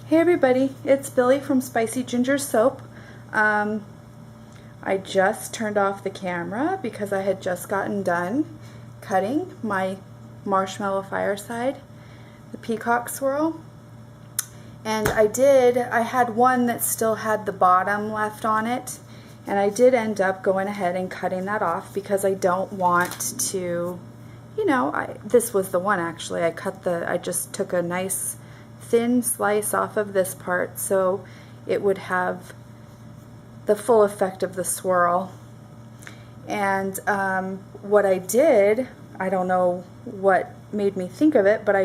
Hey everybody, it's Billy from Spicy Ginger Soap. I just turned off the camera because I had just gotten done cutting my marshmallow fireside, the peacock swirl. And I had one that still had the bottom left on it, and I did end up going ahead and cutting that off because I don't want to, this was the one actually. I just took a nice thin slice off of this part so it would have the full effect of the swirl. And what I did, I don't know what made me think of it, but I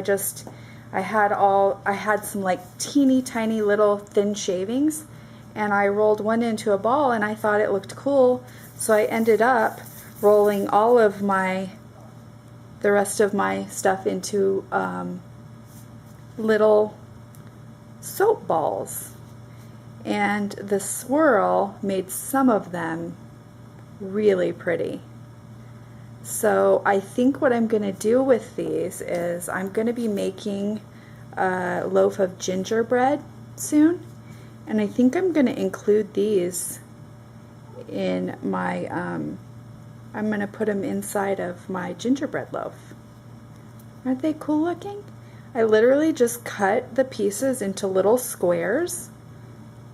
had some like teeny tiny little thin shavings, and I rolled one into a ball and I thought it looked cool, so I ended up rolling all of the rest of my stuff into little soap balls, and the swirl made some of them really pretty. So I think what I'm going to do with these is I'm going to be making a loaf of gingerbread soon, and I think I'm going to include these in my I'm going to put them inside of my gingerbread loaf. Aren't they cool looking? I literally just cut the pieces into little squares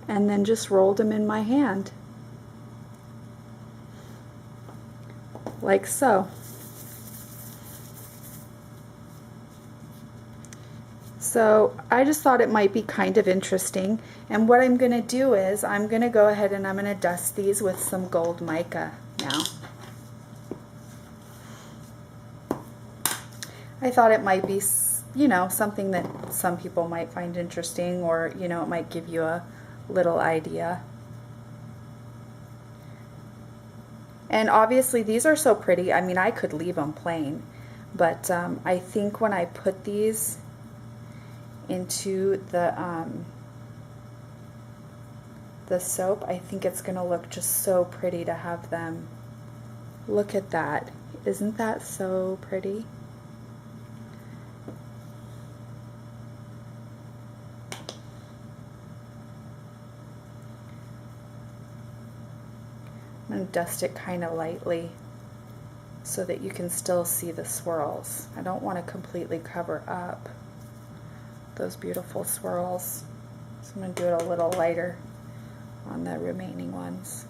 and then just rolled them in my hand. Like so. So I just thought it might be kind of interesting, and what I'm going to do is I'm going to go ahead and I'm going to dust these with some gold mica now. I thought it might be, something that some people might find interesting, or, it might give you a little idea. And obviously these are so pretty. I mean, I could leave them plain, but I think when I put these into the soap, I think it's going to look just so pretty to have them. Look at that. Isn't that so pretty? I'm going to dust it kind of lightly so that you can still see the swirls. I don't want to completely cover up those beautiful swirls, so I'm going to do it a little lighter on the remaining ones.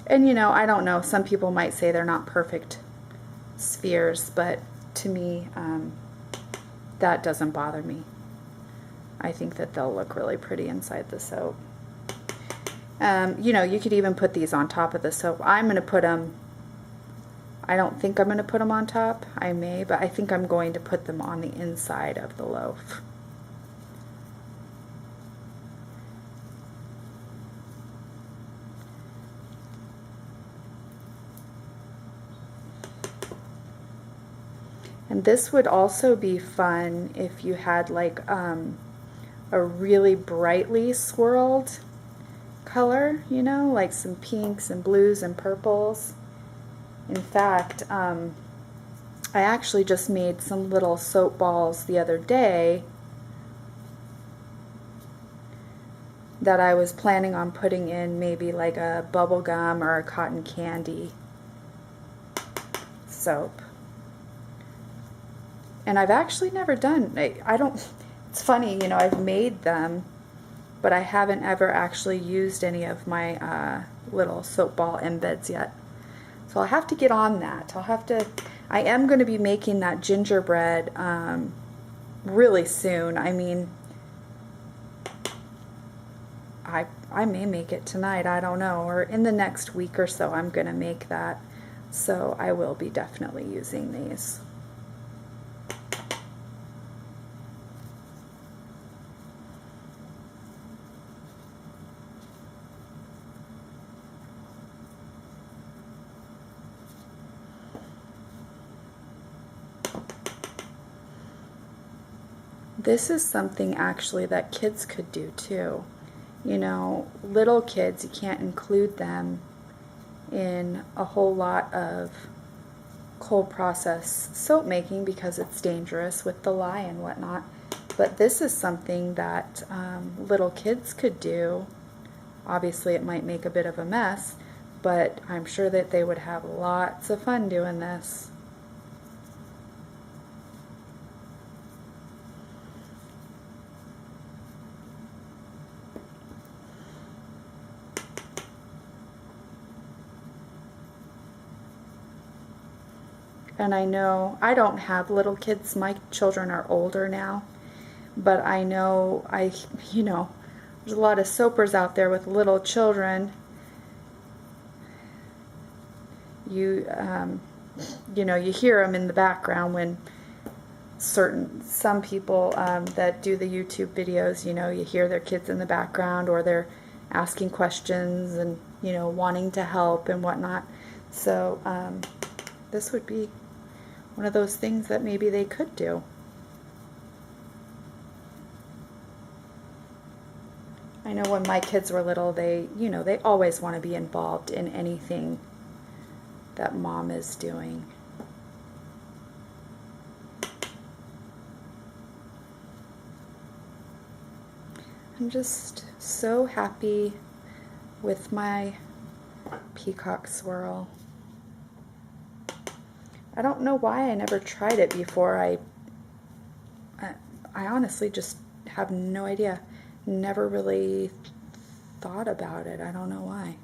And I don't know, some people might say they're not perfect spheres, but to me, that doesn't bother me. I think that they'll look really pretty inside the soap. You could even put these on top of the soap. I'm going to put them, I don't think I'm going to put them on top. I may, but I think I'm going to put them on the inside of the loaf. And this would also be fun if you had like a really brightly swirled color, like some pinks and blues and purples. In fact, I actually just made some little soap balls the other day that I was planning on putting in maybe like a bubble gum or a cotton candy soap. And I've actually never done, it's funny, I've made them, but I haven't ever actually used any of my little soap ball embeds yet. So I'll have to get on that. I am going to be making that gingerbread really soon. I mean, I may make it tonight, I don't know, or in the next week or so I'm going to make that. So I will be definitely using these. This is something actually that kids could do too. You know, little kids, you can't include them in a whole lot of cold process soap making because it's dangerous with the lye and whatnot. But this is something that little kids could do. Obviously it might make a bit of a mess, but I'm sure that they would have lots of fun doing this. And I know I don't have little kids, my children are older now, but I know you know, there's a lot of soapers out there with little children. You know, you hear them in the background when some people that do the YouTube videos, you know, you hear their kids in the background, or they're asking questions and, you know, wanting to help and whatnot. So this would be one of those things that maybe they could do. I know when my kids were little, they always want to be involved in anything that mom is doing. I'm just so happy with my peacock swirl. I don't know why I never tried it before. I honestly just have no idea. Never really thought about it. I don't know why.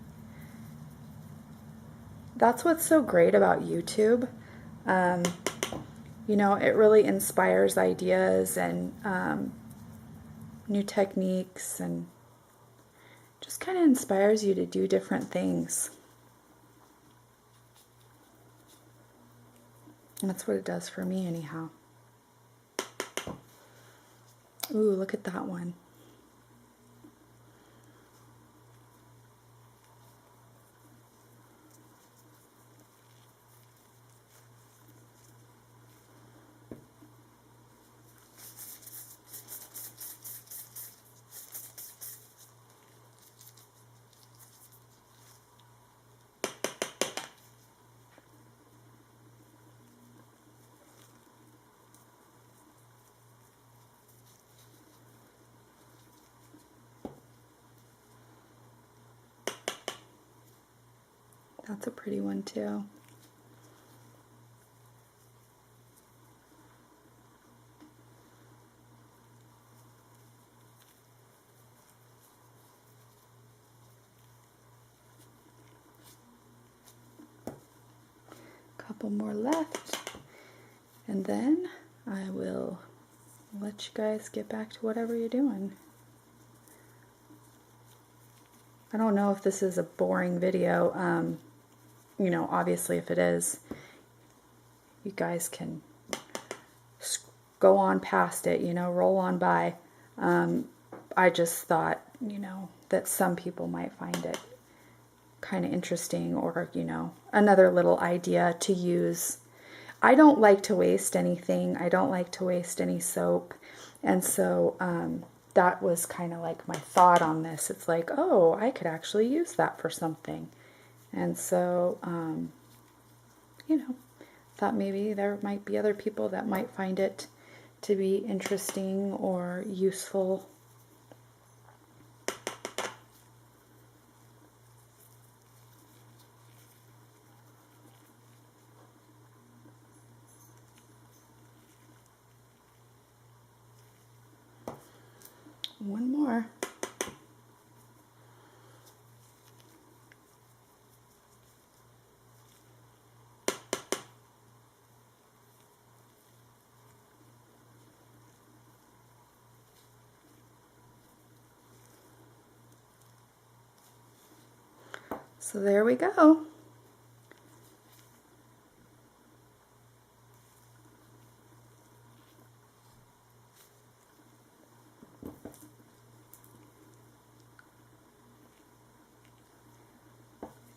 That's what's so great about YouTube. You know, it really inspires ideas and new techniques, and just kind of inspires you to do different things. And that's what it does for me anyhow. Ooh, look at that one. That's a pretty one too. Couple more left, and then I will let you guys get back to whatever you're doing. I don't know if this is a boring video. You know, obviously if it is, you guys can go on past it, you know, roll on by. I just thought, you know, that some people might find it kind of interesting, or, you know, another little idea to use. I don't like to waste anything. I don't like to waste any soap. And so that was kind of like my thought on this. It's like, oh, I could actually use that for something. And so, you know, thought maybe there might be other people that might find it to be interesting or useful. One more. So there we go.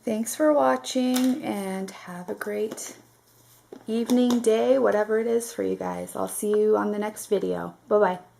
Thanks for watching, and have a great evening, day, whatever it is for you guys. I'll see you on the next video. Bye-bye.